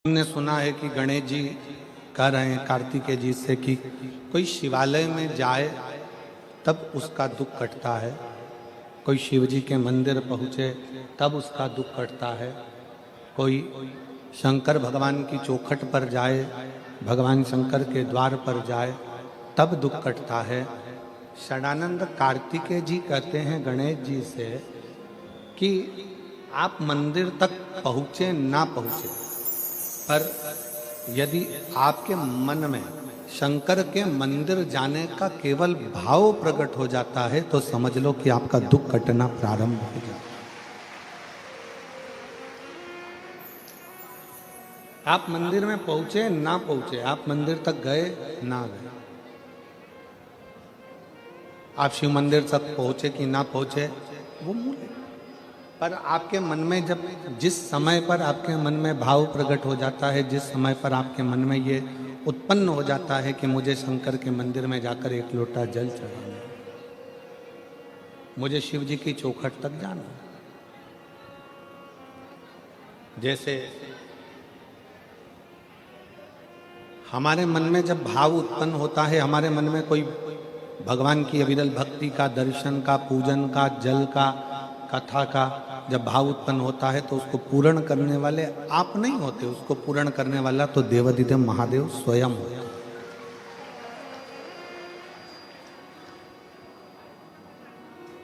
हमने सुना है कि गणेश जी कह रहे हैं कार्तिकेय जी से कि कोई शिवालय में जाए तब उसका दुख कटता है, कोई शिव जी के मंदिर पहुँचे तब उसका दुख कटता है, कोई शंकर भगवान की चौखट पर जाए, भगवान शंकर के द्वार पर जाए तब दुख कटता है। षडानंद कार्तिकेय जी कहते हैं गणेश जी से कि आप मंदिर तक पहुँचे ना पहुँचे, पर यदि आपके मन में शंकर के मंदिर जाने का केवल भाव प्रकट हो जाता है तो समझ लो कि आपका दुख कटना प्रारंभ हो जाता है। आप मंदिर में पहुंचे ना पहुंचे, आप मंदिर तक गए ना गए, आप शिव मंदिर तक पहुंचे कि ना पहुंचे वो मूल है। पर आपके मन में जब जिस समय पर आपके मन में भाव प्रकट हो जाता है, जिस समय पर आपके मन में ये उत्पन्न हो जाता है कि मुझे शंकर के मंदिर में जाकर एक लोटा जल चढ़ाना है, मुझे शिव जी की चौखट तक जाना है, जैसे हमारे मन में जब भाव उत्पन्न होता है, हमारे मन में कोई भगवान की अविरल भक्ति का, दर्शन का, पूजन का, जल का, कथा का जब भाव उत्पन्न होता है तो उसको पूर्ण करने वाले आप नहीं होते, उसको पूर्ण करने वाला तो देवाधिदेव महादेव स्वयं होते।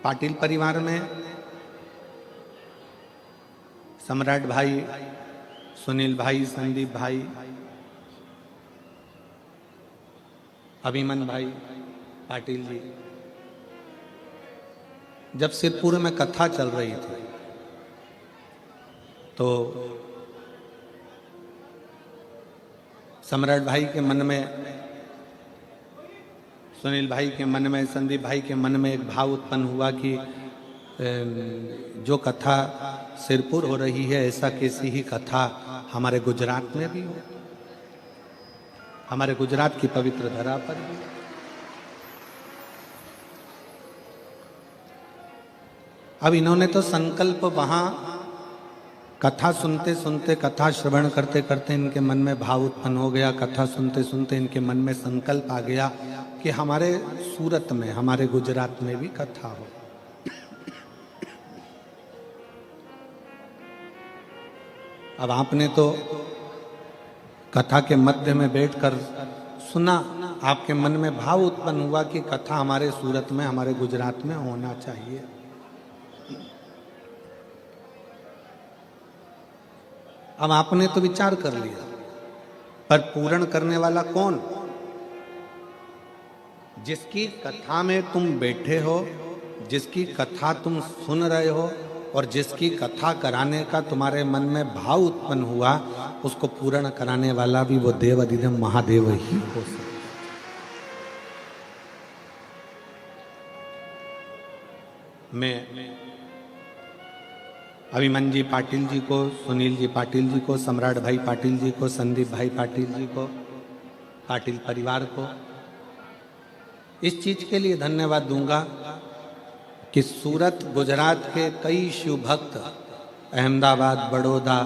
पाटिल परिवार में सम्राट भाई, सुनील भाई, संदीप भाई, अभिमन भाई पाटिल जी, जब सिरपुर में कथा चल रही थी तो सम्राट भाई के मन में, सुनील भाई के मन में, संदीप भाई के मन में एक भाव उत्पन्न हुआ कि जो कथा सिरपुर हो रही है ऐसा किसी ही कथा हमारे गुजरात में भी हो, हमारे गुजरात की पवित्र धरा पर भी। अब इन्होंने तो संकल्प वहां कथा सुनते सुनते, कथा श्रवण करते करते इनके मन में भाव उत्पन्न हो गया, कथा सुनते सुनते इनके मन में संकल्प आ गया कि हमारे सूरत में, हमारे गुजरात में भी कथा हो। अब आपने तो कथा के मध्य में बैठकर सुना, आपके मन में भाव उत्पन्न हुआ कि कथा हमारे सूरत में, हमारे गुजरात में होना चाहिए। अब आपने तो विचार कर लिया, पर पूर्ण करने वाला कौन? जिसकी कथा में तुम बैठे हो, जिसकी कथा तुम सुन रहे हो और जिसकी कथा कराने का तुम्हारे मन में भाव उत्पन्न हुआ, उसको पूर्ण कराने वाला भी वो देवाधिदेव महादेव ही हो सकता। मैं अभिमन जी पाटिल जी को, सुनील जी पाटिल जी को, सम्राट भाई पाटिल जी को, संदीप भाई पाटिल जी को, पाटिल परिवार को इस चीज के लिए धन्यवाद दूंगा कि सूरत, गुजरात के कई शिव भक्त, अहमदाबाद, बड़ौदा,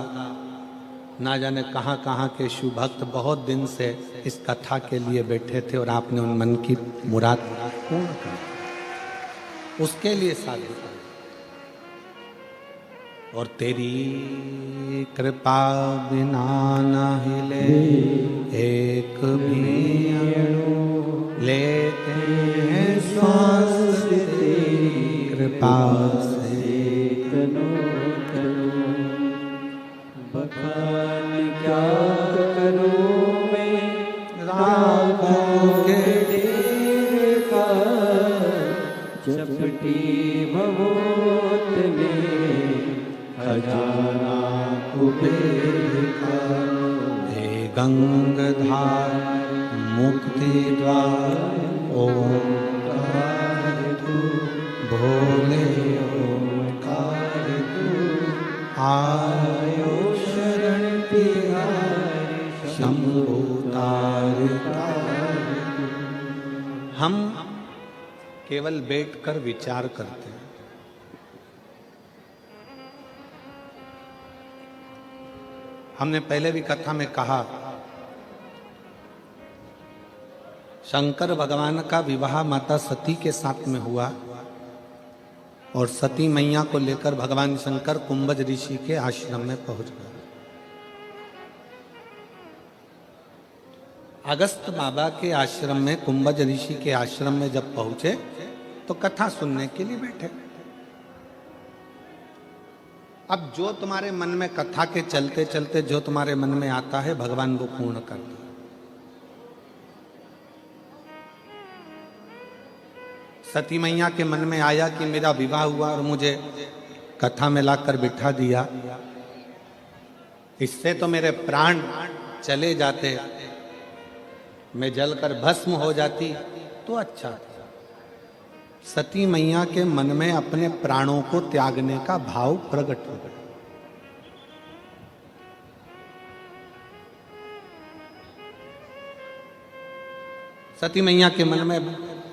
ना जाने कहाँ कहाँ के शिव भक्त बहुत दिन से इस कथा के लिए बैठे थे और आपने उन मन की मुराद पूर्ण कर, उसके लिए साधु। और तेरी कृपा बिना न हिले एक भी अणु, लेते हैं श्वास तेरी कृपा से तनो तनो। बखान क्या करूं मैं राखों के तेरे का, चपटी भवोत में खजाना कुबेर का। हे गंगाधार मुक्ति द्वार ओंकार तू, भोले ओंकार तू, आयो शरण तिहारी शंभु तार तार। हम केवल बैठकर विचार करते हैं, हमने पहले भी कथा में कहा, शंकर भगवान का विवाह माता सती के साथ में हुआ और सती मैया को लेकर भगवान शंकर कुंभज ऋषि के आश्रम में पहुंच गए। अगस्त बाबा के आश्रम में, कुंभज ऋषि के आश्रम में जब पहुंचे तो कथा सुनने के लिए बैठे। अब जो तुम्हारे मन में कथा के चलते चलते जो तुम्हारे मन में आता है भगवान वो पूर्ण कर दो। सती मैया के मन में आया कि मेरा विवाह हुआ और मुझे कथा में लाकर बिठा दिया, इससे तो मेरे प्राण चले जाते, मैं जलकर भस्म हो जाती तो अच्छा था। सती मैया के मन में अपने प्राणों को त्यागने का भाव प्रकट हो गया। सती मैया के मन में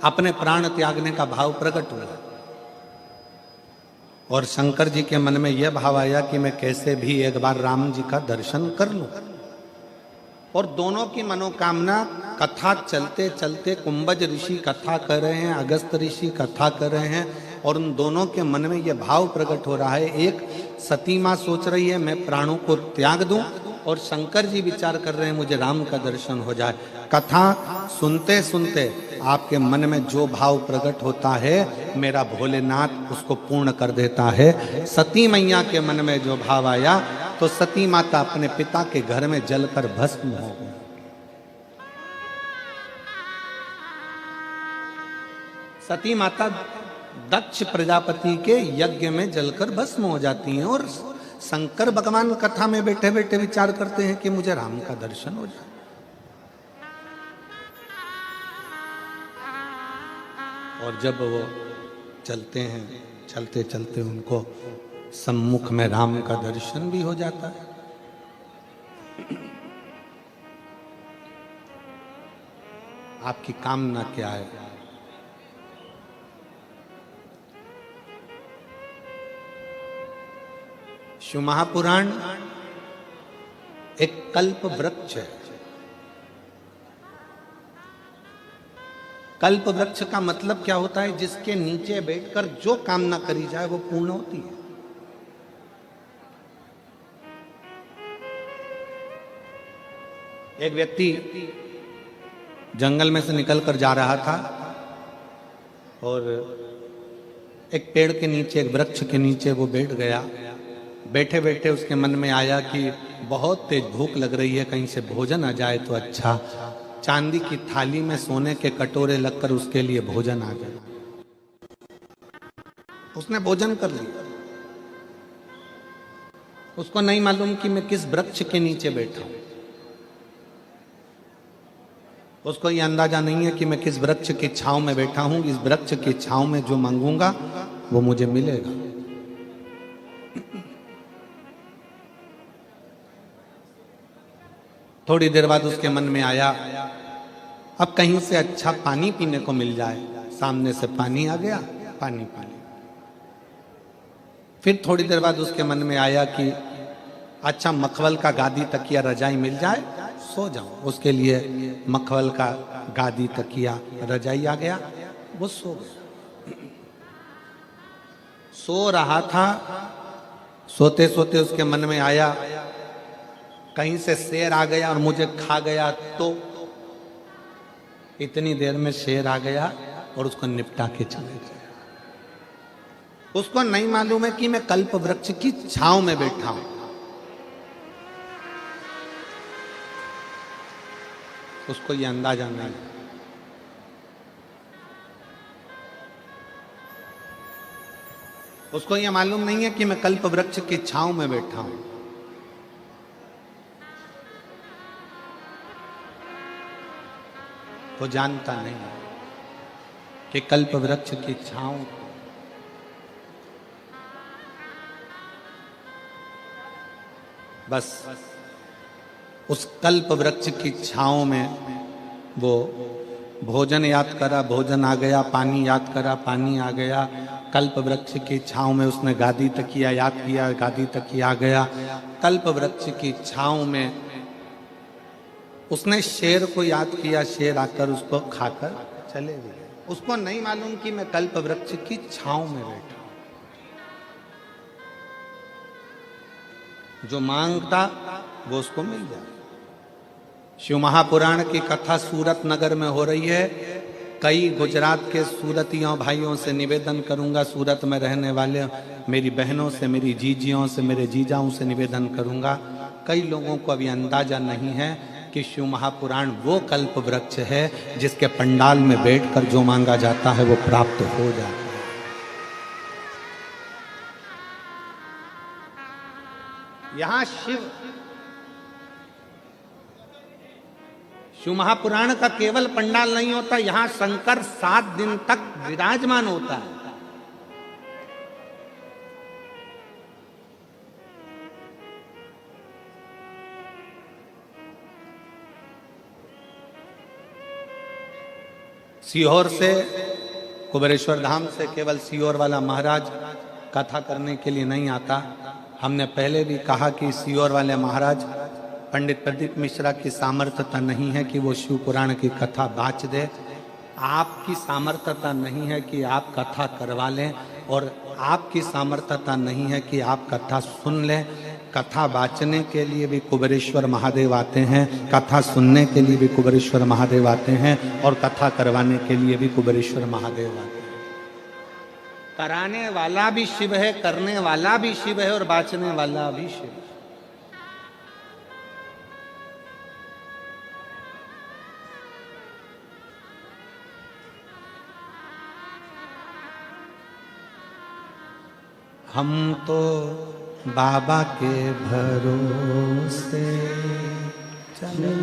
अपने प्राण त्यागने का भाव प्रकट हुआ और शंकर जी के मन में यह भाव आया कि मैं कैसे भी एक बार राम जी का दर्शन कर लूं। और दोनों की मनोकामना, कथा चलते चलते कुंभज ऋषि कथा कर रहे हैं, अगस्त ऋषि कथा कर रहे हैं और उन दोनों के मन में यह भाव प्रकट हो रहा है। एक सती माँ सोच रही है मैं प्राणों को त्याग दूं और शंकर जी विचार कर रहे हैं मुझे राम का दर्शन हो जाए। कथा सुनते सुनते आपके मन में जो भाव प्रकट होता है मेरा भोलेनाथ उसको पूर्ण कर देता है। सती मैया के मन में जो भाव आया तो सती माता अपने पिता के घर में जलकर भस्म हो गई। सती माता दक्ष प्रजापति के यज्ञ में जलकर भस्म हो जाती हैं और शंकर भगवान कथा में बैठे बैठे विचार करते हैं कि मुझे राम का दर्शन हो जाए। और जब वो चलते हैं, चलते चलते उनको सम्मुख में राम का दर्शन भी हो जाता है। आपकी कामना क्या है? शिव महापुराण एक कल्प वृक्ष है। कल्प वृक्ष का मतलब क्या होता है? जिसके नीचे बैठकर जो कामना करी जाए वो पूर्ण होती है। एक व्यक्ति जंगल में से निकलकर जा रहा था और एक पेड़ के नीचे, एक वृक्ष के नीचे वो बैठ गया। बैठे बैठे उसके मन में आया कि बहुत तेज भूख लग रही है, कहीं से भोजन आ जाए तो अच्छा। चांदी की थाली में सोने के कटोरे लगकर उसके लिए भोजन आ गया। उसने भोजन कर लिया। उसको नहीं मालूम कि मैं किस वृक्ष के नीचे बैठा हूं। उसको ये अंदाजा नहीं है कि मैं किस वृक्ष की छांव में बैठा हूं। इस वृक्ष की छांव में जो मांगूंगा वो मुझे मिलेगा। थोड़ी देर बाद उसके मन में आया अब कहीं से अच्छा पानी पीने को मिल जाए। सामने से पानी आ गया, पानी पी लिया। फिर थोड़ी देर बाद उसके मन में आया कि अच्छा मखमल का गादी तकिया रजाई मिल जाए, सो जाऊं। उसके लिए मखमल का गादी तकिया रजाई आ गया, वो सो गया। सो रहा था, सोते सोते उसके मन में आया कहीं से शेर आ गया और मुझे खा गया तो। इतनी देर में शेर आ गया और उसको निपटा के चले गया। उसको नहीं मालूम है कि मैं कल्प वृक्ष की छांव में बैठा हूं। उसको ये अंदाजा नहीं। उसको ये मालूम नहीं है कि मैं कल्प वृक्ष की छांव में बैठा हूं। वो जानता नहीं कि कल्प वृक्ष की छांव बस उस कल्प वृक्ष की छांव में वो भोजन याद करा, भोजन आ गया, पानी याद करा, पानी आ गया, कल्प वृक्ष की छांव में उसने गादी तकिया याद किया, गादी तकिया आ गया, कल्प वृक्ष की छांव में उसने शेर को याद किया, शेर आकर उसको खाकर चले गए। उसको नहीं मालूम कि मैं कल्प वृक्ष की छांव में बैठा। जो मांगता वो उसको मिल जाए। शिव महापुराण की कथा सूरत नगर में हो रही है। कई गुजरात के सूरतियों भाइयों से निवेदन करूंगा, सूरत में रहने वाले मेरी बहनों से, मेरी जीजियों से, मेरे जीजाओं से निवेदन करूंगा। कई लोगों को अभी अंदाजा नहीं है कि शिव महापुराण वो कल्प वृक्ष है जिसके पंडाल में बैठकर जो मांगा जाता है वो प्राप्त हो जाता है। यहां शिव महापुराण का केवल पंडाल नहीं होता, यहां शंकर 7 दिन तक विराजमान होता है। सीहोर से, कुबेरेश्वर धाम से केवल सीहोर वाला महाराज कथा करने के लिए नहीं आता। हमने पहले भी कहा कि सीहोर वाले महाराज पंडित प्रदीप मिश्रा की सामर्थ्यता नहीं है कि वो शिव पुराण की कथा बाँच दे। आपकी सामर्थ्यता नहीं है कि आप कथा करवा लें, और आपकी सामर्थ्यता नहीं है कि आप कथा सुन लें। कथा बाँचने के लिए भी कुबेरेश्वर महादेव आते हैं, कथा सुनने के लिए भी कुबेरेश्वर महादेव आते हैं, और कथा करवाने के लिए भी कुबेरेश्वर महादेव आते हैं। कराने वाला भी शिव है, करने वाला भी शिव है, और बाँचने वाला भी शिव है। हम तो बाबा के भरोसे चले,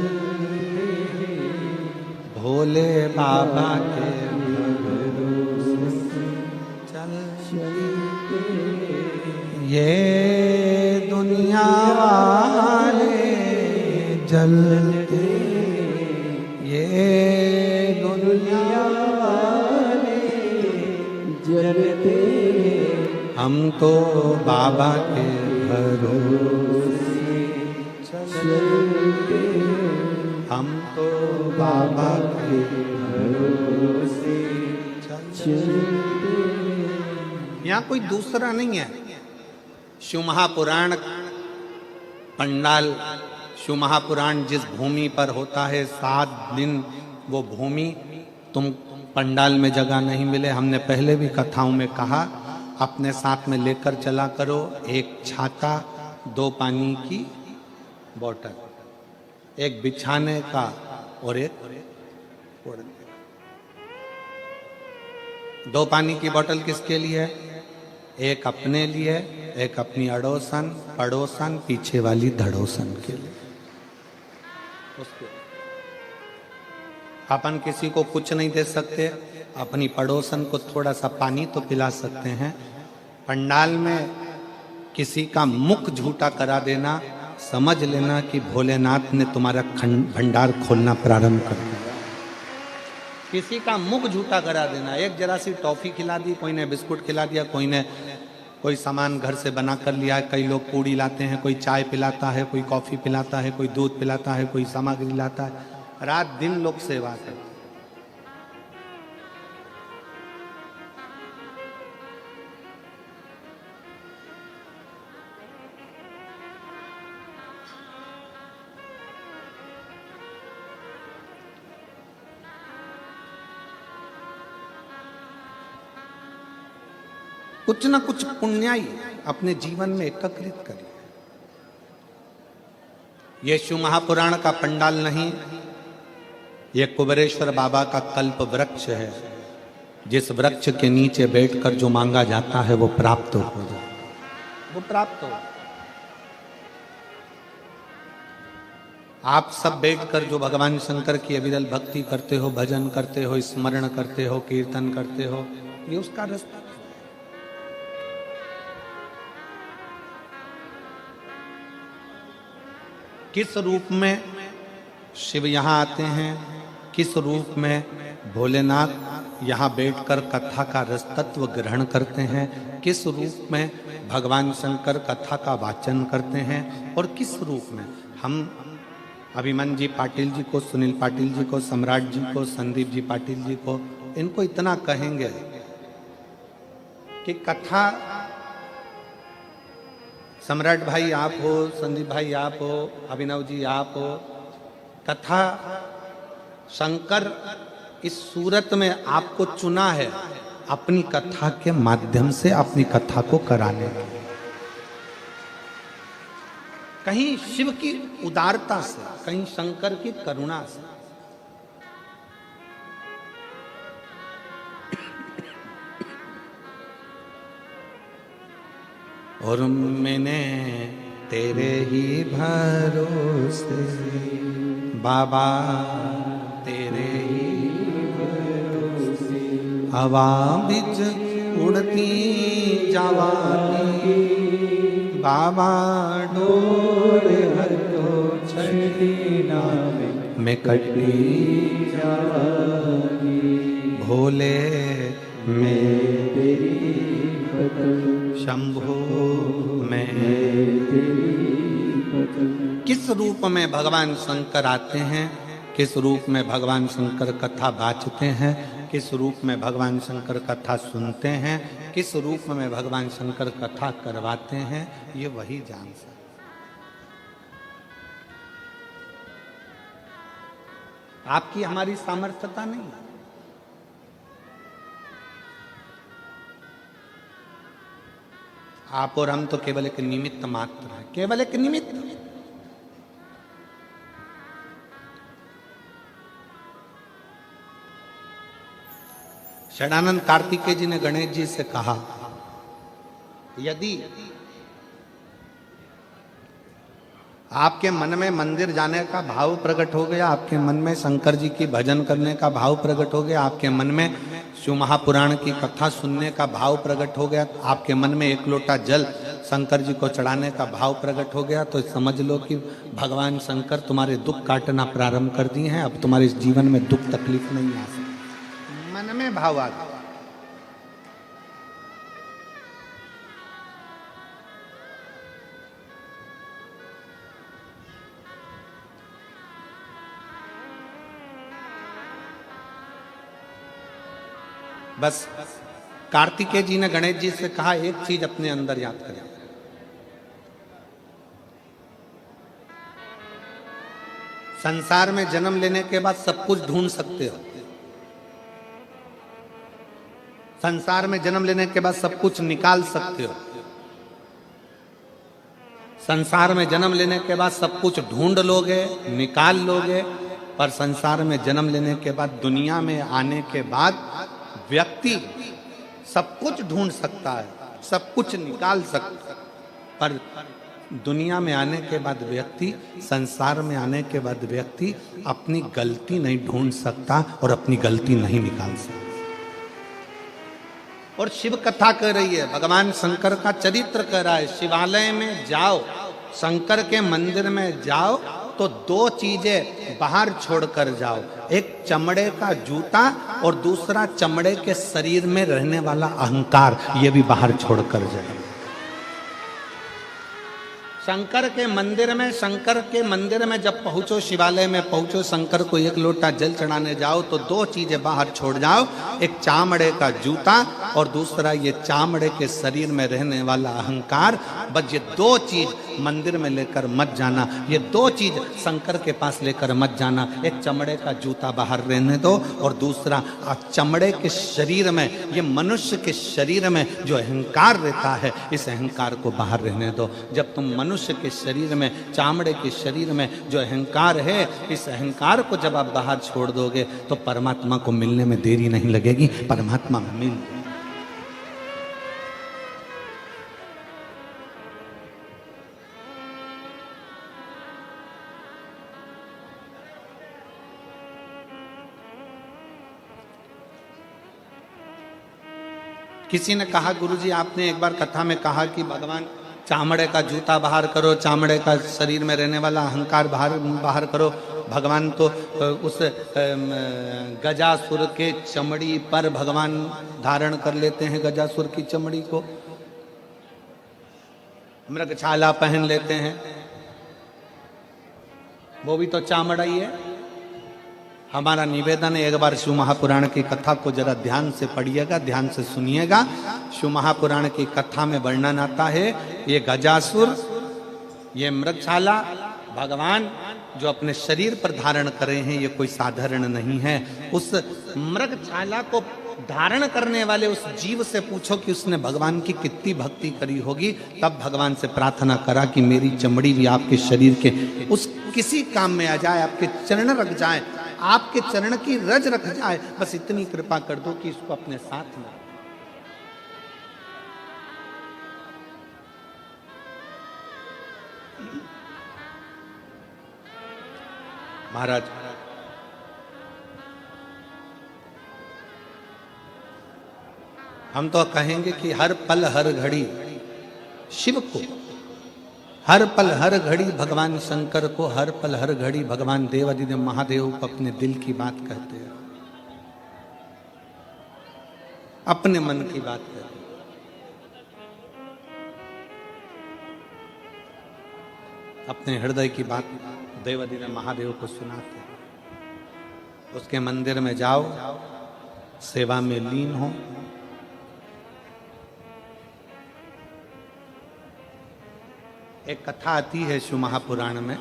भोले बाबा के भरोसे चलते, ये दुनिया वाले जलते, ये दुनिया वाले जलते, हम तो बाबा के भरोसे चलते, हम तो बाबा के भरोसे चलते। यहाँ कोई दूसरा नहीं है। शिव महापुराण पंडाल, शिव महापुराण जिस भूमि पर होता है 7 दिन वो भूमि, तुम पंडाल में जगह नहीं मिले, हमने पहले भी कथाओं में कहा, अपने साथ में लेकर चला करो 1 छाता, 2 पानी की बोतल, 1 बिछाने का और 1 ओढ़ने का। 2 पानी की बोतल किसके लिए? 1 अपने लिए, 1 अपनी अड़ोसन पड़ोसन पीछे वाली धड़ोसन के लिए। उसके अपन किसी को कुछ नहीं दे सकते, अपनी पड़ोसन को थोड़ा सा पानी तो पिला सकते हैं। पंडाल में किसी का मुख झूठा करा देना, समझ लेना कि भोलेनाथ ने तुम्हारा भंडार खोलना प्रारंभ कर दिया। किसी का मुख झूठा करा देना, एक जरा सी टॉफी खिला दी, कोई ने बिस्कुट खिला दिया, कोई ने कोई सामान घर से बना कर लिया। कई लोग पूड़ी लाते हैं, कोई चाय पिलाता है, कोई कॉफ़ी पिलाता है, कोई दूध पिलाता है, कोई सामग्री लाता है। रात दिन लोग सेवा करते हैं। कुछ ना कुछ पुण्याई अपने जीवन में एकत्रित करिए। ये शिव महापुराण का पंडाल नहीं, ये कुबेरेश्वर बाबा का कल्प वृक्ष है, जिस वृक्ष के नीचे बैठकर जो मांगा जाता है वो प्राप्त हो जाए, वो प्राप्त हो। आप सब बैठकर जो भगवान शंकर की अविरल भक्ति करते हो, भजन करते हो, स्मरण करते हो, कीर्तन करते हो, ये उसका रास्ता। किस रूप में शिव यहाँ आते हैं, किस रूप में भोलेनाथ यहाँ बैठकर कथा का रस तत्व ग्रहण करते हैं, किस रूप में भगवान शंकर कथा का वाचन करते हैं और किस रूप में। हम अभिमन्यु जी पाटिल जी को, सुनील पाटिल जी को, सम्राट जी को, संदीप जी पाटिल जी को, इनको इतना कहेंगे कि कथा, सम्राट भाई आप हो, संदीप भाई आप हो, अभिनव जी आप हो, कथा शंकर इस सूरत में आपको चुना है अपनी कथा के माध्यम से अपनी कथा को कराने के लिए। कहीं शिव की उदारता से, कहीं शंकर की करुणा से। और मैंने तेरे ही भरोसे बाबा, तेरे ही भरोसे हवा बिच उड़ती जवानी बाबा, डोर हथो छड़ी नामे मैं कटी जवानी, भोले मैं तेरी पतंग शंभो मैं। तेरी पतंग। किस रूप में भगवान शंकर आते हैं, किस रूप में भगवान शंकर कथा बाँचते हैं, किस रूप में भगवान शंकर कथा सुनते हैं, किस रूप में भगवान शंकर कथा करवाते हैं, ये वही जान सकते। आपकी हमारी सामर्थ्यता नहीं है। आप और हम तो केवल एक निमित्त मात्र है, केवल एक निमित्त। षडानंद कार्तिकेय जी ने गणेश जी से कहा, यदि आपके मन में मंदिर जाने का भाव प्रकट हो गया, आपके मन में शंकर जी की भजन करने का भाव प्रकट हो गया, आपके मन में शिव महापुराण की कथा सुनने का भाव प्रकट हो गया, आपके मन में एक लोटा जल शंकर जी को चढ़ाने का भाव प्रकट हो गया, तो समझ लो कि भगवान शंकर तुम्हारे दुख काटना प्रारंभ कर दिए हैं। अब तुम्हारे इस जीवन में दुख तकलीफ नहीं आ सकती। मन में भाव आ गया। बस कार्तिकेय जी ने गणेश जी से कहा, एक चीज अपने अंदर याद करें, संसार में जन्म लेने के बाद सब कुछ ढूंढ सकते हो, संसार में जन्म लेने के बाद सब कुछ निकाल सकते हो, संसार में जन्म लेने के बाद सब कुछ ढूंढ लोगे, निकाल लोगे, पर संसार में जन्म लेने के बाद, दुनिया में आने के बाद व्यक्ति सब कुछ ढूंढ सकता है, सब कुछ निकाल सकता है, पर दुनिया में आने के बाद व्यक्ति, संसार में आने के बाद व्यक्ति अपनी गलती नहीं ढूंढ सकता और अपनी गलती नहीं निकाल सकता। और शिव कथा कह रही है, भगवान शंकर का चरित्र कह रहा है, शिवालय में जाओ, शंकर के मंदिर में जाओ तो दो चीजें बाहर छोड़कर जाओ, एक चमड़े का जूता और दूसरा चमड़े के शरीर में रहने वाला अहंकार, ये भी बाहर छोड़कर जाओ। शंकर के मंदिर में जब पहुंचो, शिवालय में पहुंचो, शंकर को एक लोटा जल चढ़ाने जाओ तो दो चीजें बाहर छोड़ जाओ, एक चामड़े का जूता और दूसरा ये चामड़े के शरीर में रहने वाला अहंकार। बस ये दो चीज मंदिर में लेकर मत जाना, ये दो चीज शंकर के पास लेकर मत जाना। एक चमड़े का जूता बाहर रहने दो और दूसरा चमड़े के शरीर में, ये मनुष्य के शरीर में जो अहंकार रहता है, इस अहंकार को बाहर रहने दो। जब तुम मनुष्य के शरीर में, चामड़े के शरीर में जो अहंकार है, इस अहंकार को जब आप बाहर छोड़ दोगे तो परमात्मा को मिलने में देरी नहीं लगेगी, परमात्मा मिल। किसी ने कहा, गुरुजी आपने एक बार कथा में कहा कि भगवान चामड़े का जूता बाहर करो, चामड़े का शरीर में रहने वाला अहंकार बाहर बाहर करो। भगवान तो उस गजासुर के चमड़ी पर भगवान धारण कर लेते हैं, गजासुर की चमड़ी को मृगछाला पहन लेते हैं, वो भी तो चामड़ा ही है। हमारा निवेदन है, एक बार शिव महापुराण की कथा को जरा ध्यान से पढ़िएगा, ध्यान से सुनिएगा। शिव महापुराण की कथा में वर्णन आता है, ये गजासुर, ये मृगछाला भगवान जो अपने शरीर पर धारण कर रहे हैं, ये कोई साधारण नहीं है। उस मृगछाला को धारण करने वाले उस जीव से पूछो कि उसने भगवान की कितनी भक्ति करी होगी। तब भगवान से प्रार्थना करा कि मेरी चमड़ी भी आपके शरीर के उस किसी काम में आ जाए, आपके चरण रख जाए, आपके चरण की रज रख जाए, बस इतनी कृपा कर दो कि इसको अपने साथ में। महाराज, हम तो कहेंगे कि हर पल हर घड़ी शिव को, हर पल हर घड़ी भगवान शंकर को, हर पल हर घड़ी भगवान देवादिदेव महादेव को अपने दिल की बात कहते हैं, अपने मन की बात कहते हैं। अपने हृदय की बात देवादिदेव महादेव को सुनाते हैं। उसके मंदिर में जाओ, सेवा में लीन हो। एक कथा आती है शिव महापुराण में,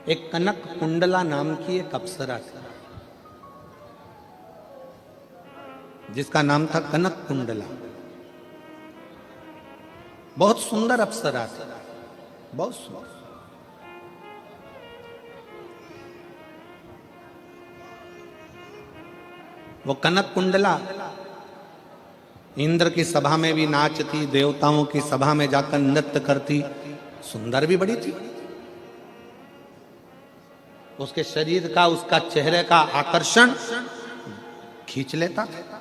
एक कनक कुंडला नाम की एक अप्सरा थी, जिसका नाम था कनक कुंडला। बहुत सुंदर अप्सरा थी, बहुत सुंदर। वो कनक कुंडला इंद्र की सभा में भी नाचती, देवताओं की सभा में जाकर नृत्य करती, सुंदर भी बड़ी थी। उसके शरीर का, उसका चेहरे का आकर्षण खींच लेता था।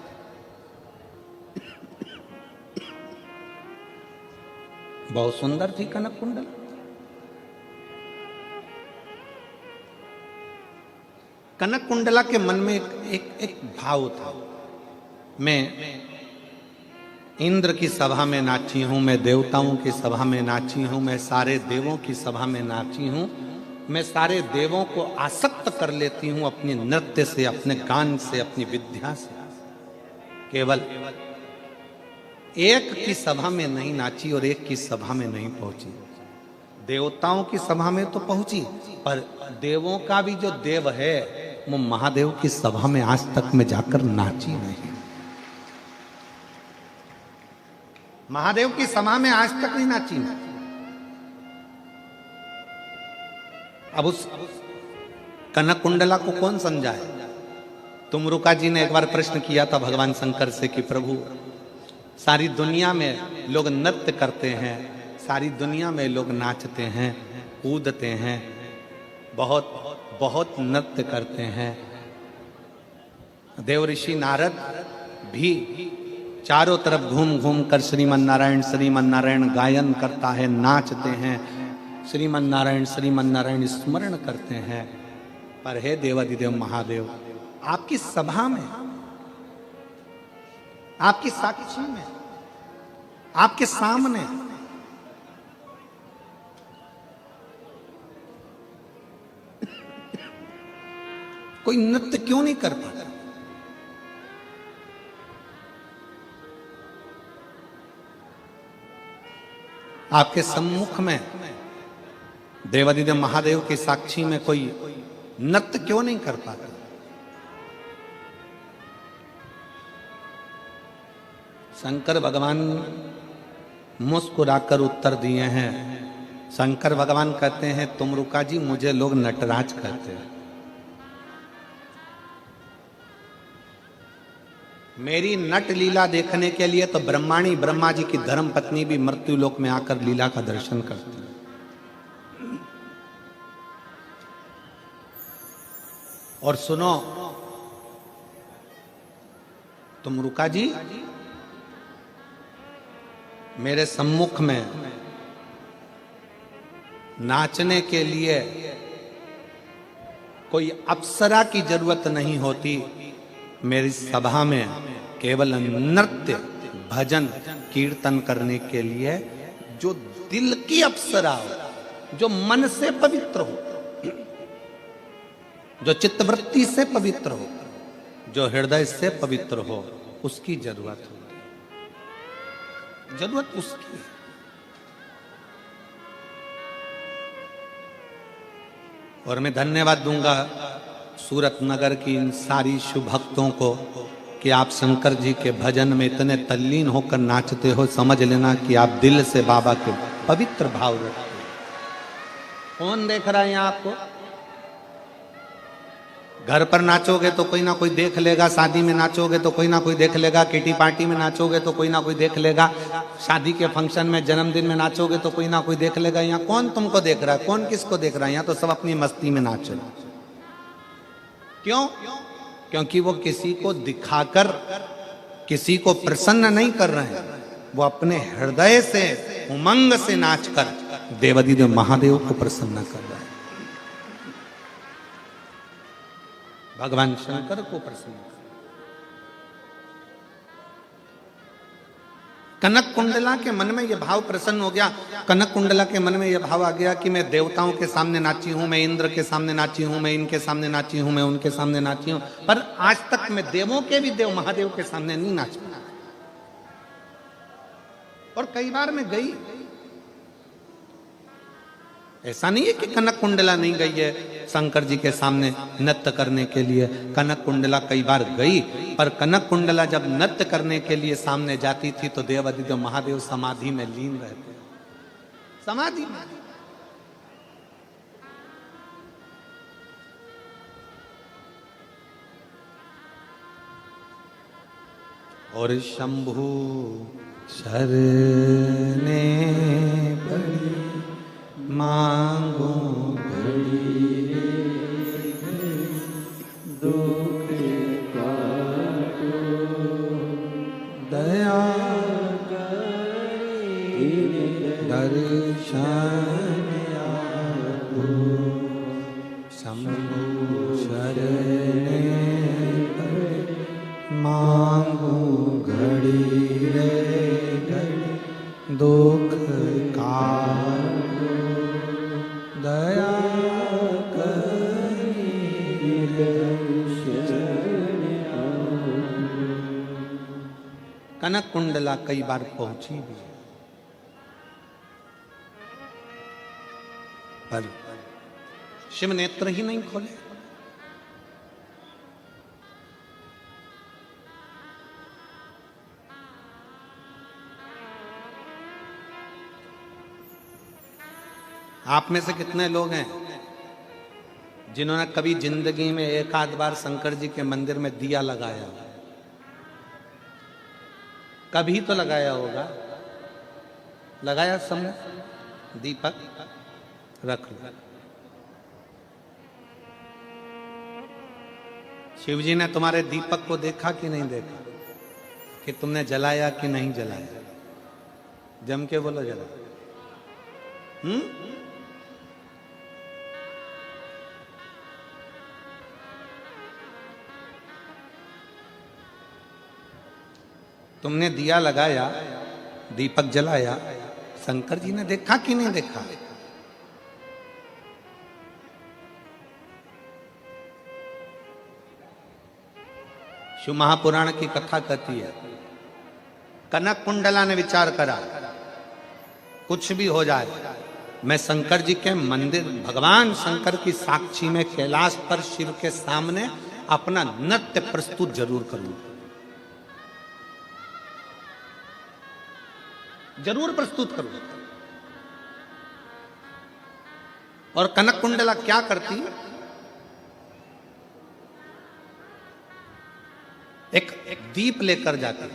बहुत सुंदर थी कनक कुंडला। कनक कुंडला के मन में एक भाव था, मैं इंद्र की सभा में नाची हूं, मैं देवताओं की सभा में नाची हूं, मैं सारे देवों की सभा में नाची हूं, मैं सारे देवों को आसक्त कर लेती हूं अपने नृत्य से, अपने गान से, अपनी विद्या से। केवल एक की सभा में नहीं नाची और एक की सभा में नहीं पहुंची। देवताओं की सभा में तो पहुंची, पर देवों का भी जो देव है वो महादेव की सभा में आज तक में जाकर नाची नहीं। महादेव की सभा में आज तक नहीं नाची। अब उस कनक कुंडला को कौन समझाए? तुमरुका जी ने एक बार प्रश्न किया था भगवान शंकर से कि प्रभु, सारी दुनिया में लोग नृत्य करते हैं, सारी दुनिया में लोग नाचते हैं, कूदते हैं, बहुत बहुत नृत्य करते हैं। देव ऋषि नारद भी चारों तरफ घूम घूम कर श्रीमन नारायण गायन करता है, नाचते हैं, श्रीमन नारायण स्मरण करते हैं। पर हे देवादिदेव महादेव, आपकी सभा में, आपकी साक्षी में, आपके सामने कोई नृत्य क्यों नहीं कर पाता? आपके सम्मुख में देवादिदेव महादेव के साक्षी में कोई नृत्य क्यों नहीं कर पाता? शंकर भगवान मुस्कुराकर उत्तर दिए हैं। शंकर भगवान कहते हैं, तुमरुका जी, मुझे लोग नटराज कहते हैं। मेरी नट लीला देखने के लिए तो ब्रह्माणी ब्रह्मा जी की धर्म पत्नी भी मृत्यु लोक में आकर लीला का दर्शन करती है। और सुनो तुमरुका जी, मेरे सम्मुख में नाचने के लिए कोई अप्सरा की जरूरत नहीं होती। मेरी सभा में केवल नृत्य भजन कीर्तन करने के लिए जो दिल की अप्सरा हो, जो मन से पवित्र हो, जो चित्तवृत्ति से पवित्र हो, जो हृदय से पवित्र हो, उसकी जरूरत हो। जरूरत उसकी है। और मैं धन्यवाद दूंगा सूरत नगर की इन सारी शुभ भक्तों को कि आप शंकर जी के भजन में इतने तल्लीन होकर नाचते हो। समझ लेना कि आप दिल से बाबा के पवित्र भाव रखते हो। कौन देख रहा है यहाँ आपको? घर पर नाचोगे तो कोई ना कोई देख लेगा, शादी में नाचोगे तो कोई ना कोई देख लेगा, किटी पार्टी में नाचोगे तो कोई ना कोई देख लेगा, शादी के फंक्शन में जन्मदिन में नाचोगे तो कोई ना कोई देख लेगा। यहाँ कौन तुमको देख रहा है? कौन किसको देख रहा है? यहाँ तो सब अपनी मस्ती में नाच रहे। क्यों? क्योंकि वो किसी को दिखाकर किसी को प्रसन्न नहीं कर रहे हैं, वो अपने हृदय से उमंग से नाचकर देवाधिदेव महादेव को प्रसन्न कर रहे हैं, भगवान शंकर को प्रसन्न। कनक कुंडला के मन में यह भाव प्रसन्न हो गया। कनक कुंडला के मन में यह भाव आ गया कि मैं देवताओं के सामने नाची हूं, मैं इंद्र के सामने नाची हूं, मैं इनके सामने नाची हूं, मैं उनके सामने नाची हूं, पर आज तक मैं देवों के भी देव महादेव के सामने नहीं नाच पाया। और कई बार मैं गई, ऐसा नहीं है कि कनक कुंडला नहीं गई है शंकर जी के सामने नृत्य करने के लिए। कनक कुंडला कई बार गई, पर कनक कुंडला जब नृत्य करने के लिए सामने जाती थी तो देवाधिदेव महादेव समाधि में लीन रहते, समाधि में। और शंभु शरणे पड़ी मांगो घड़ी दुख काटो दया करी दर्शन आपो शंभु शरणे पड़ी मांगो घड़ी रे घड़ी दुख काटो दया करी कनक कुंडला कई बार पहुंची भी, पर शिव नेत्र ही नहीं खोले। आप में से कितने लोग हैं जिन्होंने कभी जिंदगी में एक आध बार शंकर जी के मंदिर में दिया लगाया? कभी तो लगाया होगा। लगाया समय दीपक रख लो। शिव जी ने तुम्हारे दीपक को देखा कि नहीं देखा, कि तुमने जलाया कि नहीं जलाया? जम के बोलो जला। तुमने दिया लगाया, दीपक जलाया, शंकर जी ने देखा कि नहीं देखा? शिव महापुराण की कथा कहती है, कनक कुंडला ने विचार करा, कुछ भी हो जाए मैं शंकर जी के मंदिर, भगवान शंकर की साक्षी में कैलाश पर शिव के सामने अपना नृत्य प्रस्तुत जरूर करूंगा, जरूर प्रस्तुत करूंगा। और कनक कुंडला क्या करती? एक दीप लेकर जाती,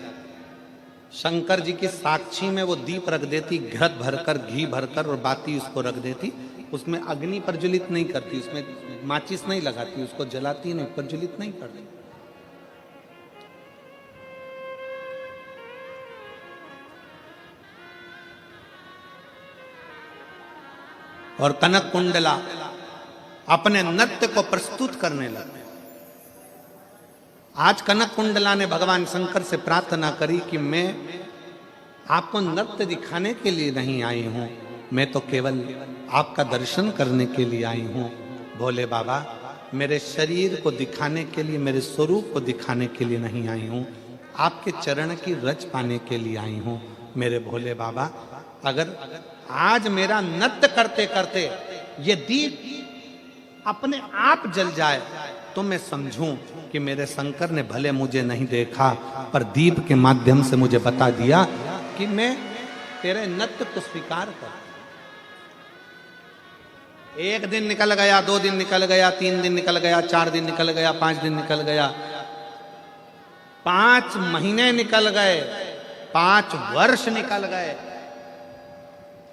शंकर जी की साक्षी में वो दीप रख देती, घृत भरकर, घी भरकर और बाती उसको रख देती। उसमें अग्नि प्रज्वलित नहीं करती, उसमें माचिस नहीं लगाती, उसको जलाती नहीं, प्रज्वलित नहीं करती। और कनक कुंडला अपने नृत्य को प्रस्तुत करने लगे। आज कनक कुंडला ने भगवान शंकर से प्रार्थना करी कि मैं आपको नृत्य दिखाने के लिए नहीं आई हूं, मैं तो केवल आपका दर्शन करने के लिए आई हूं। भोले बाबा, मेरे शरीर को दिखाने के लिए, मेरे स्वरूप को दिखाने के लिए नहीं आई हूं, आपके चरण की रज पाने के लिए आई हूं। मेरे भोले बाबा, अगर आज मेरा नृत्य करते करते ये दीप अपने आप जल जाए तो मैं समझूं कि मेरे शंकर ने भले मुझे नहीं देखा, पर दीप के माध्यम से मुझे बता दिया कि मैं तेरे नृत्य को स्वीकार कर। एक दिन निकल गया, 2 दिन निकल गया, 3 दिन निकल गया, 4 दिन निकल गया, 5 दिन निकल गया, 5 महीने निकल गए, 5 वर्ष निकल गए,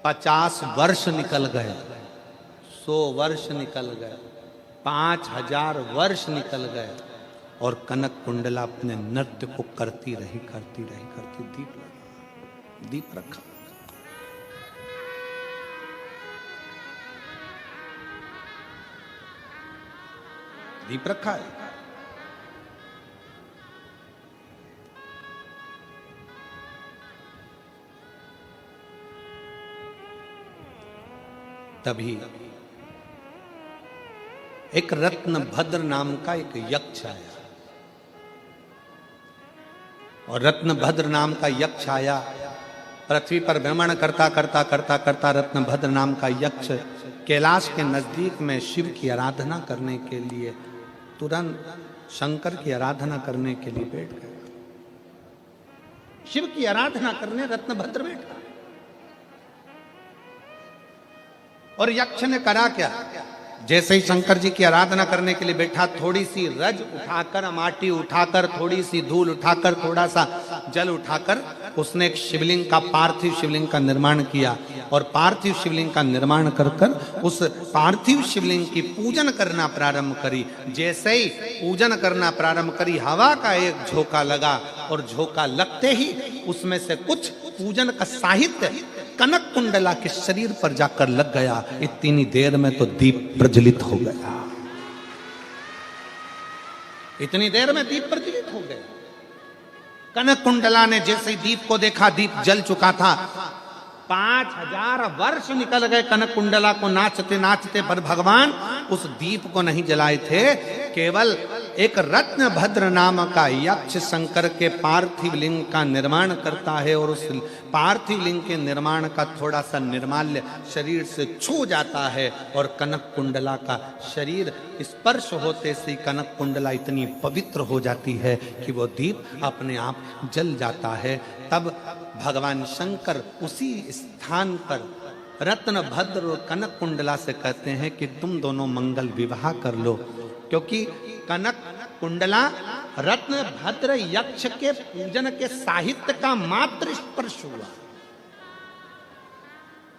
50 वर्ष निकल गए, 100 वर्ष निकल गए, 5000 वर्ष निकल गए, और कनक कुंडला अपने नृत्य को करती रही, दीप रखा। दीप रखा है। तभी एक रत्नभद्र नाम का एक यक्ष आया, और रत्नभद्र नाम का यक्ष आया, पृथ्वी पर भ्रमण करता करता करता करता रत्नभद्र नाम का यक्ष कैलाश के नजदीक में शिव की आराधना करने के लिए, तुरंत शंकर की आराधना करने के लिए बैठ गया। शिव की आराधना करने रत्नभद्र बैठा, और यक्ष ने करा क्या? जैसे ही शंकर जी की आराधना करने के लिए बैठा, थोड़ी सी रज उठाकर, माटी उठाकर, थोड़ी सी धूल उठाकर, थोड़ा सा जल उठाकर उसने एक शिवलिंग का, पार्थिव शिवलिंग का निर्माण किया, और पार्थिव शिवलिंग का निर्माण कर कर उस पार्थिव शिवलिंग की पूजन करना प्रारंभ करी। जैसे ही पूजन करना प्रारंभ करी, हवा का एक झोंका लगा, और झोंका लगते ही उसमें से कुछ पूजन का साहित्य कनक कुंडला के शरीर पर जाकर लग गया। इतनी देर में तो दीप प्रज्वलित हो गया, इतनी देर में दीप प्रज्वलित हो गया। कनक कुंडला ने जैसे ही दीप को देखा, दीप जल चुका था। 5000 वर्ष निकल गए कनक कुंडला को नाचते नाचते, पर भगवान उस दीप को नहीं जलाए थे। केवल एक रत्नभद्र नाम का यक्ष शंकर के पार्थिव लिंग का निर्माण करता है, और उस पार्थिव लिंग के निर्माण का थोड़ा सा निर्माल्य शरीर से छू जाता है, और कनक कुंडला का शरीर स्पर्श होते से कनक कुंडला इतनी पवित्र हो जाती है कि वो दीप अपने आप जल जाता है। तब भगवान शंकर उसी स्थान पर रत्नभद्र और कनक कुंडला से कहते हैं कि तुम दोनों मंगल विवाह कर लो, क्योंकि कनक कुंडला रत्नभद्र यक्ष के पूजन के साहित्य का मात्र स्पर्श हुआ,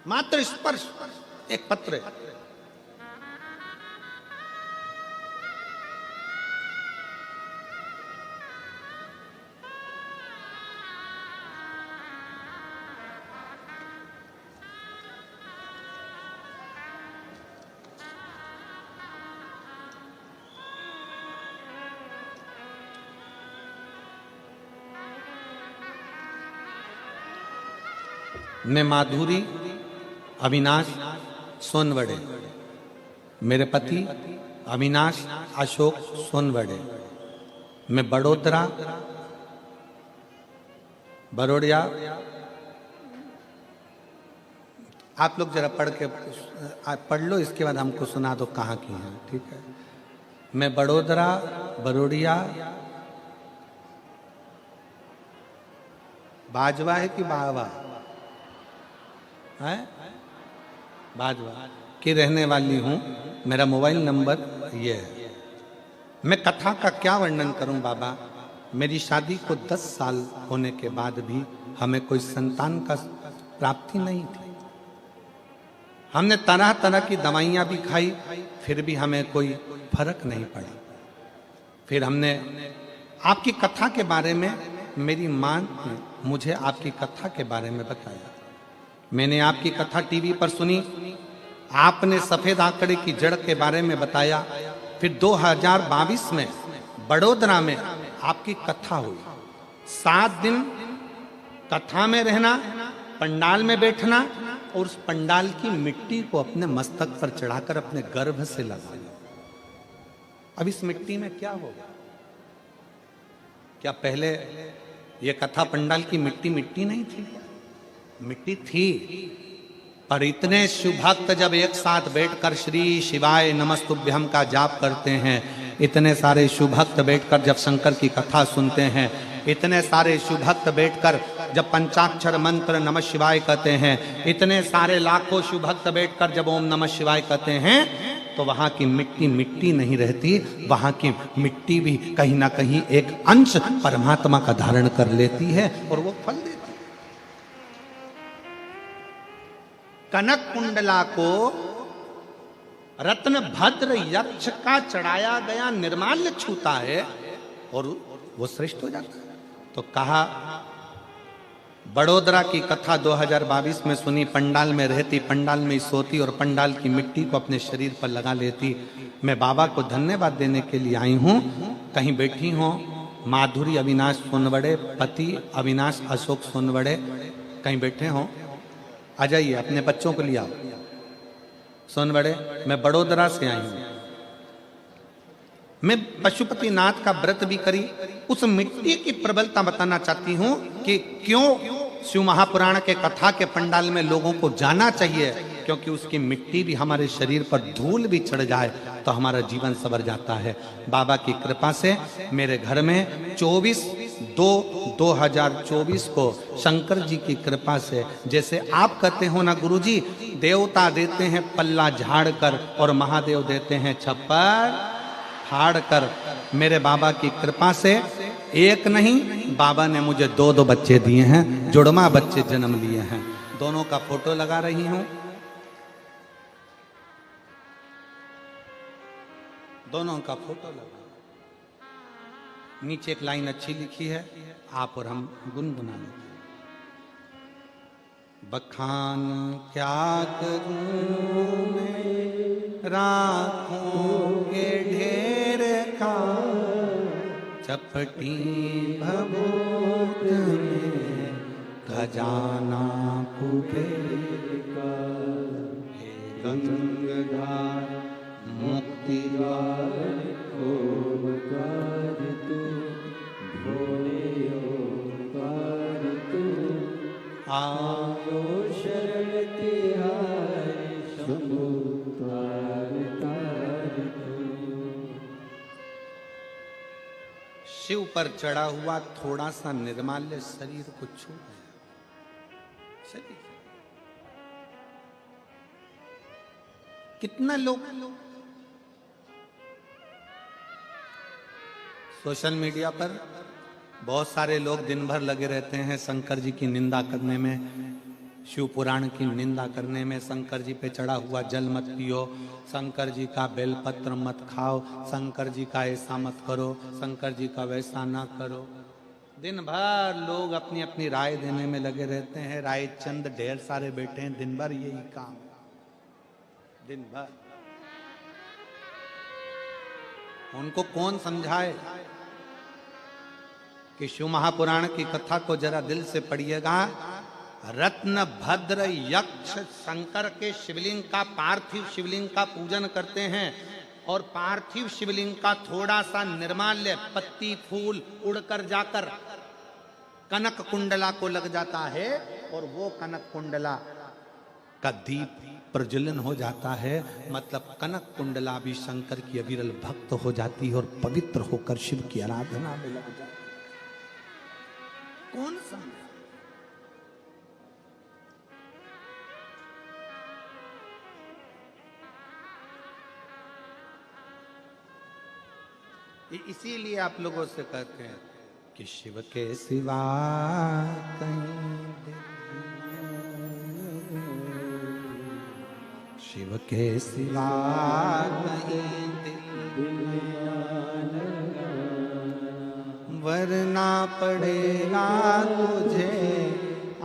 मात्र स्पर्श। एक पत्र मैं माधुरी अविनाश सोनवड़े, मेरे पति अविनाश अशोक सोनवड़े, मैं बड़ोड़िया। आप लोग जरा पढ़ लो, इसके बाद हमको सुना दो कहाँ की हैं, ठीक है? मैं बड़ोड़िया बाजवा है कि बावा है, बाजवा की रहने वाली हूँ। मेरा मोबाइल नंबर ये है। मैं कथा का क्या वर्णन करूं बाबा। मेरी शादी को 10 साल होने के बाद भी हमें कोई संतान का प्राप्ति नहीं थी। हमने तरह तरह की दवाइयाँ भी खाई, फिर भी हमें कोई फर्क नहीं पड़ा। फिर हमने आपकी कथा के बारे में, मेरी माँ ने मुझे आपकी कथा के बारे में बताया। मैंने आपकी कथा टीवी पर सुनी, आपने सफेद आंकड़े की जड़ के बारे में बताया। फिर 2022 में बड़ोदरा में आपकी कथा हुई। 7 दिन कथा में रहना, पंडाल में बैठना और उस पंडाल की मिट्टी को अपने मस्तक पर चढ़ाकर अपने गर्भ से लगाना। अब इस मिट्टी में क्या होगा? क्या पहले ये कथा पंडाल की मिट्टी मिट्टी नहीं थी? मिट्टी थी, पर इतने शिव भक्त जब एक साथ बैठकर श्री शिवाय नमस्तुभ्यम का जाप करते हैं, इतने सारे शिव भक्त बैठकर जब शंकर की कथा सुनते हैं, इतने सारे शिव भक्त बैठकर जब पंचाक्षर मंत्र नमः शिवाय कहते हैं, इतने सारे लाखों शिव भक्त बैठकर जब ओम नमः शिवाय कहते हैं, तो वहां की मिट्टी मिट्टी नहीं रहती, वहां की मिट्टी भी कहीं ना कहीं एक अंश परमात्मा का धारण कर लेती है और वो फल देती है। कनक कुंडला को रत्न भद्र यक्ष का चढ़ाया गया निर्माल्य छूता है और वो श्रेष्ठ हो जाता है। तो कहा बड़ोदरा की कथा 2022 में सुनी, पंडाल में रहती, पंडाल में सोती और पंडाल की मिट्टी को अपने शरीर पर लगा लेती। मैं बाबा को धन्यवाद देने के लिए आई हूं। कहीं बैठी हो माधुरी अविनाश सोनवड़े, पति अविनाश अशोक सोनवड़े, कहीं बैठे हो, आ जाइए, अपने बच्चों को ले आओ। सोनवड़े, मैं बड़ोदरा से आई हूं। मैं पशुपतिनाथ का व्रत भी करी। उस मिट्टी की प्रबलता बताना चाहती हूं कि क्यों शिव महापुराण के कथा के पंडाल में लोगों को जाना चाहिए, क्योंकि उसकी मिट्टी भी हमारे शरीर पर धूल भी चढ़ जाए तो हमारा जीवन संवर जाता है। बाबा की कृपा से मेरे घर में 24/2/2024 को शंकर जी की कृपा से, जैसे आप कहते हो ना गुरुजी, देवता देते हैं पल्ला झाड़ कर और महादेव देते हैं छप्पर फाड़ कर, मेरे बाबा की कृपा से एक नहीं, बाबा ने मुझे 2 बच्चे दिए हैं, जुड़वा बच्चे जन्म लिए हैं। दोनों का फोटो लगा रही हूं, दोनों का फोटो लगा। नीचे एक लाइन अच्छी लिखी है, आप और हम गुनगुना लेते हैं। बखान क्या करूं मैं राखों के ढेर का, चपटी भभूत में खजाना कुबेर का। हे गंगाधार मुक्ति द्वार ओंकार तू, भोले ओंकार तू, आओ शरण तिहारी शंभु तार तार तू। शिव पर चढ़ा हुआ थोड़ा सा निर्माल्य शरीर को छू गया। शरीर कितना लोग सोशल मीडिया पर बहुत सारे लोग दिन भर लगे रहते हैं शंकर जी की निंदा करने में, शिव पुराण की निंदा करने में। शंकर जी पे चढ़ा हुआ जल मत पियो, शंकर जी का बेलपत्र मत खाओ, शंकर जी का ऐसा मत करो, शंकर जी का वैसा ना करो। दिन भर लोग अपनी अपनी राय देने में लगे रहते हैं। राय चंद ढेर सारे बैठे हैं, दिन भर यही काम, दिन भर। उनको कौन समझाए कि शिव महापुराण की कथा को जरा दिल से पढ़िएगा। रत्न भद्र यक्ष शंकर के शिवलिंग का, पार्थिव शिवलिंग का पूजन करते हैं और पार्थिव शिवलिंग का थोड़ा सा निर्माल्य पत्ती फूल उड़कर जाकर कनक कुंडला को लग जाता है और वो कनक कुंडला का दीप प्रज्वलन हो जाता है। मतलब कनक कुंडला भी शंकर की अविरल भक्त हो जाती है और पवित्र होकर शिव की आराधना में लग जाती है। कौन समझे? इसीलिए आप लोगों से कहते हैं कि शिव के सिवा कहीं, शिव के सिवा कहीं वरना पड़ेगा तुझे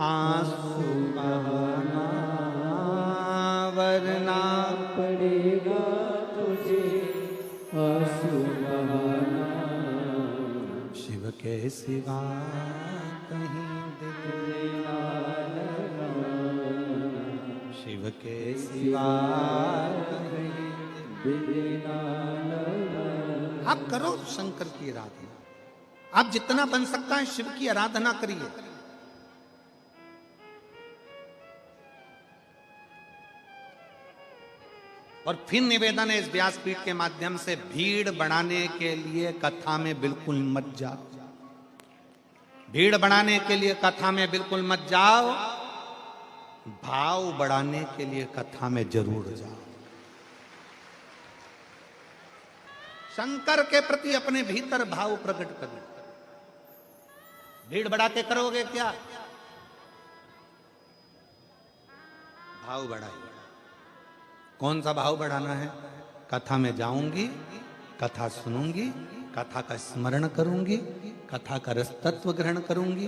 आंसू बहाना, वरना सुहाना, शिव के सिवा कहीं दिल ना लगाना, शिव के सिवा कहीं दिल ना लगाना। आप करो शंकर की आराधना, आप जितना बन सकता है शिव की आराधना करिए। और फिर निवेदन है इस व्यासपीठ के माध्यम से, भीड़ बढ़ाने के लिए कथा में बिल्कुल मत जाओ, भीड़ बढ़ाने के लिए कथा में बिल्कुल मत जाओ, भाव बढ़ाने के लिए कथा में जरूर जाओ। शंकर के प्रति अपने भीतर भाव प्रकट करो। भीड़ बढ़ा के करोगे क्या? भाव बढ़ाइए। कौन सा भाव बढ़ाना है? कथा में जाऊंगी, कथा सुनूंगी, कथा का स्मरण करूंगी, कथा का रस तत्व ग्रहण करूंगी।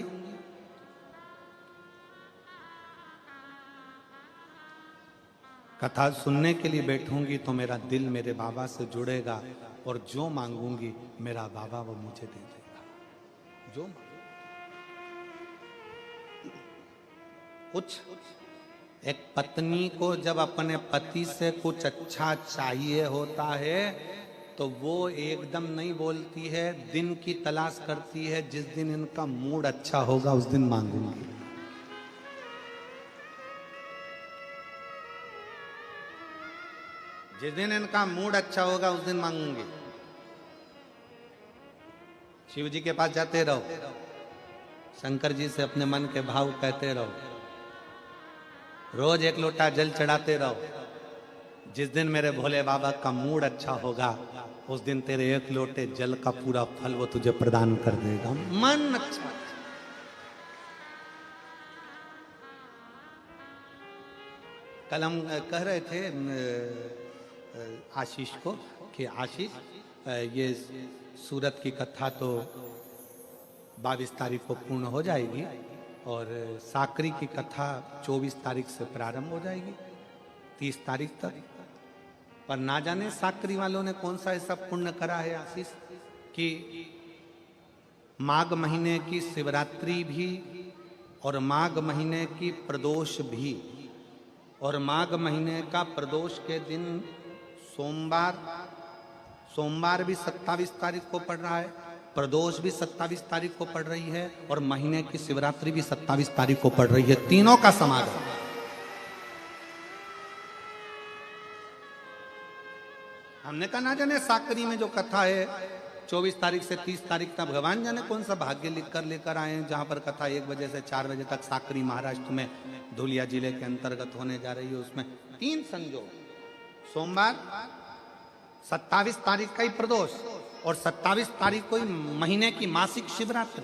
कथा सुनने के लिए बैठूंगी तो मेरा दिल मेरे बाबा से जुड़ेगा और जो मांगूंगी मेरा बाबा वो मुझे दे देगा। जो कुछ एक पत्नी को जब अपने पति से कुछ अच्छा चाहिए होता है तो वो एकदम नहीं बोलती है, दिन की तलाश करती है, जिस दिन इनका मूड अच्छा होगा उस दिन मांगूंगी। जिस दिन इनका मूड अच्छा होगा उस दिन मांगूंगी। शिव जी के पास जाते रहो, शंकर जी से अपने मन के भाव कहते रहो, रोज एक लोटा जल चढ़ाते रहो। जिस दिन मेरे भोले बाबा का मूड अच्छा होगा उस दिन तेरे एक लोटे जल का पूरा फल वो तुझे प्रदान कर देगा। मन अच्छा। कल हम कह रहे थे आशीष को कि आशीष, ये सूरत की कथा तो 22 तारीख को पूर्ण हो जाएगी और साकरी की कथा 24 तारीख से प्रारंभ हो जाएगी 30 तारीख तक। पर ना जाने साकरी वालों ने कौन सा ऐसा पुण्य करा है आशीष कि माघ महीने की शिवरात्रि भी और माघ महीने की प्रदोष भी, और माघ महीने का प्रदोष के दिन सोमवार भी 27 तारीख को पड़ रहा है, प्रदोष भी 27 तारीख को पड़ रही है और महीने की शिवरात्रि भी 27 तारीख को पड़ रही है। तीनों का समागम। हमने कहा ना जाने साकरी में जो कथा है 24 तारीख से 30 तारीख तक, भगवान जाने कौन सा भाग्य लिखकर लेकर आए हैं, जहां पर कथा 1 बजे से 4 बजे तक साकरी महाराष्ट्र में धुलिया जिले के अंतर्गत होने जा रही है। उसमें 3 संयोग, सोमवार 27 तारीख का ही प्रदोष और 27 तारीख को ही महीने की मासिक शिवरात्रि,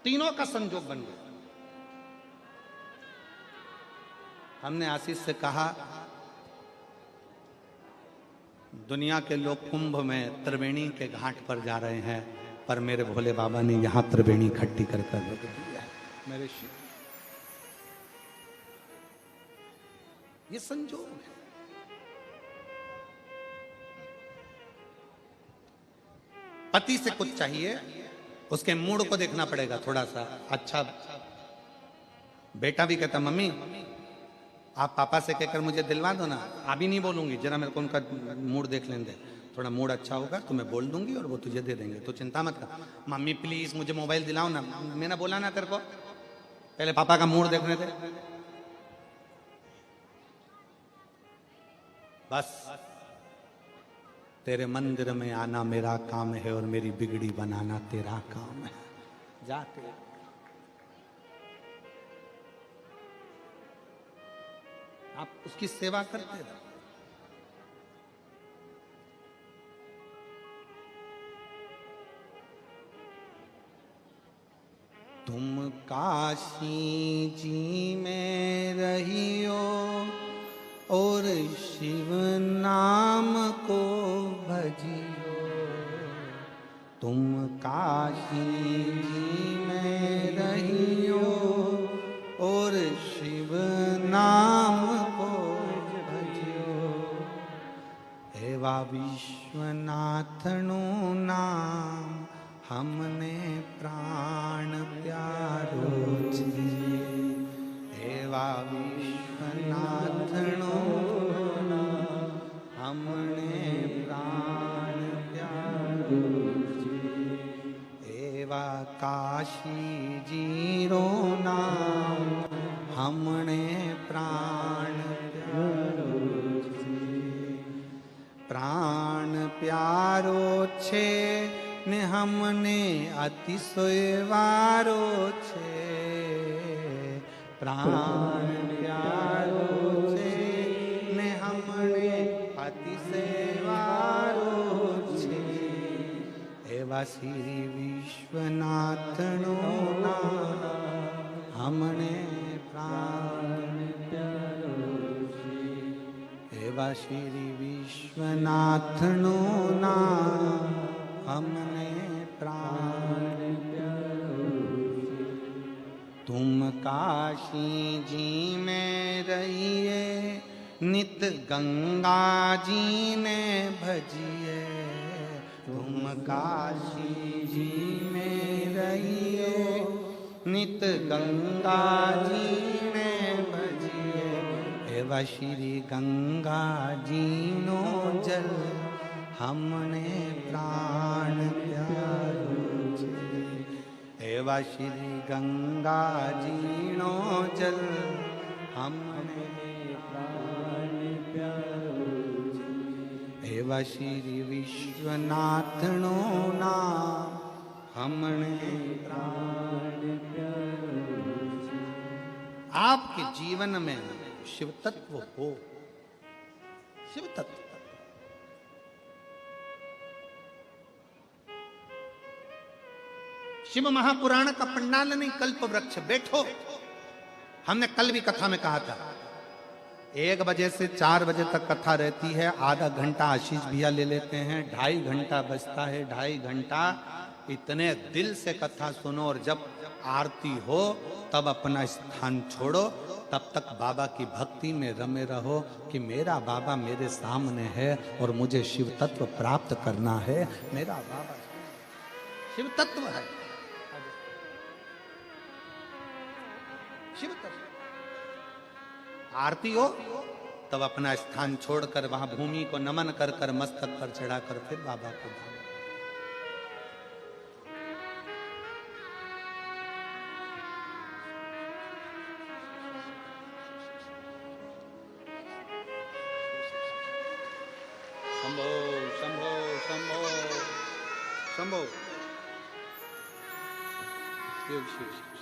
तीनों का संयोग बन गया। हमने आशीष से कहा दुनिया के लोग कुंभ में त्रिवेणी के घाट पर जा रहे हैं, पर मेरे भोले बाबा ने यहां त्रिवेणी इकट्ठी कर रख दिया है। मेरे शिव, ये संजोग है। पति से कुछ चाहिए, उसके मूड को देखना पड़ेगा थोड़ा सा अच्छा। बेटा भी कहता मम्मी आप पापा से कहकर मुझे दिलवा दो ना। अभी नहीं बोलूंगी, जरा मेरे को उनका मूड देख लेने दे, थोड़ा मूड अच्छा होगा तो मैं बोल दूंगी और वो तुझे दे देंगे, तो चिंता मत कर। मम्मी प्लीज मुझे मोबाइल दिलाओ ना। मैंने बोला ना तेरे को, पहले पापा का मूड देखने दे। बस तेरे मंदिर में आना मेरा काम है और मेरी बिगड़ी बनाना तेरा काम है। जाते आप उसकी सेवा करते रहो। तुम काशी जी में रहियो और शिव नाम को भजियो। तुम काशी जी में रहियो और शिव नाम को भजियो। हे એવા વિશ્વનાથનું નામ હમને પ્રાણ પ્યારો છે. એવા વિશ્વનાથનું નામ હમને પ્રાણ પ્યારો છે. એવા કાશીજીરો નામ હમને પ્રાણ પ્યારો છે. પ્રાણ પ્યારો છે ને હમને અતિશય વારો છે. પ્રાણ પ્યારો છે ને હમને અતિશય વારો છે. એવા શ્રી વિશ્વનાથનું નામ હમને પ્રાણ પ્યારો છે. એવા શ્રી વિશ્વનાથનું નામ હમને પ્રાણ પ્યારો છે. तुम काशी जी में रहिए नित गंगा जी ने भजिए. तुम काशी जी में रहिए नित गंगा जी ने भजिए. एवा श्री गंगा जी नो जल हमने प्राण प्यारो છે. એવા શ્રી ગંગાજીનો જલ હમને પ્રાણ પ્યારો છે. એવા શ્રી વિશ્વનાથનું નામ હમને प्राण प्यारो છે. आपके जीवन में शिव तत्व हो. शिव तत्व शिव महापुराण का पंडाल नहीं, कल्प वृक्ष. बैठो. हमने कल भी कथा में कहा था 1 बजे से 4 बजे तक कथा रहती है. आधा घंटा आशीष भैया ले लेते हैं, 2.5 घंटा बजता है. 2.5 घंटा इतने दिल से कथा सुनो और जब आरती हो तब अपना स्थान छोड़ो. तब तक बाबा की भक्ति में रमे रहो कि मेरा बाबा मेरे सामने है और मुझे शिव तत्व प्राप्त करना है. मेरा बाबा शिव तत्व है. शिव तत्व. आरती हो तब अपना स्थान छोड़कर वहां भूमि को नमन कर कर मस्तक पर चढ़ाकर फिर बाबा को धाम. शंभो शंभो शंभो शंभो. शिव शिव शिव.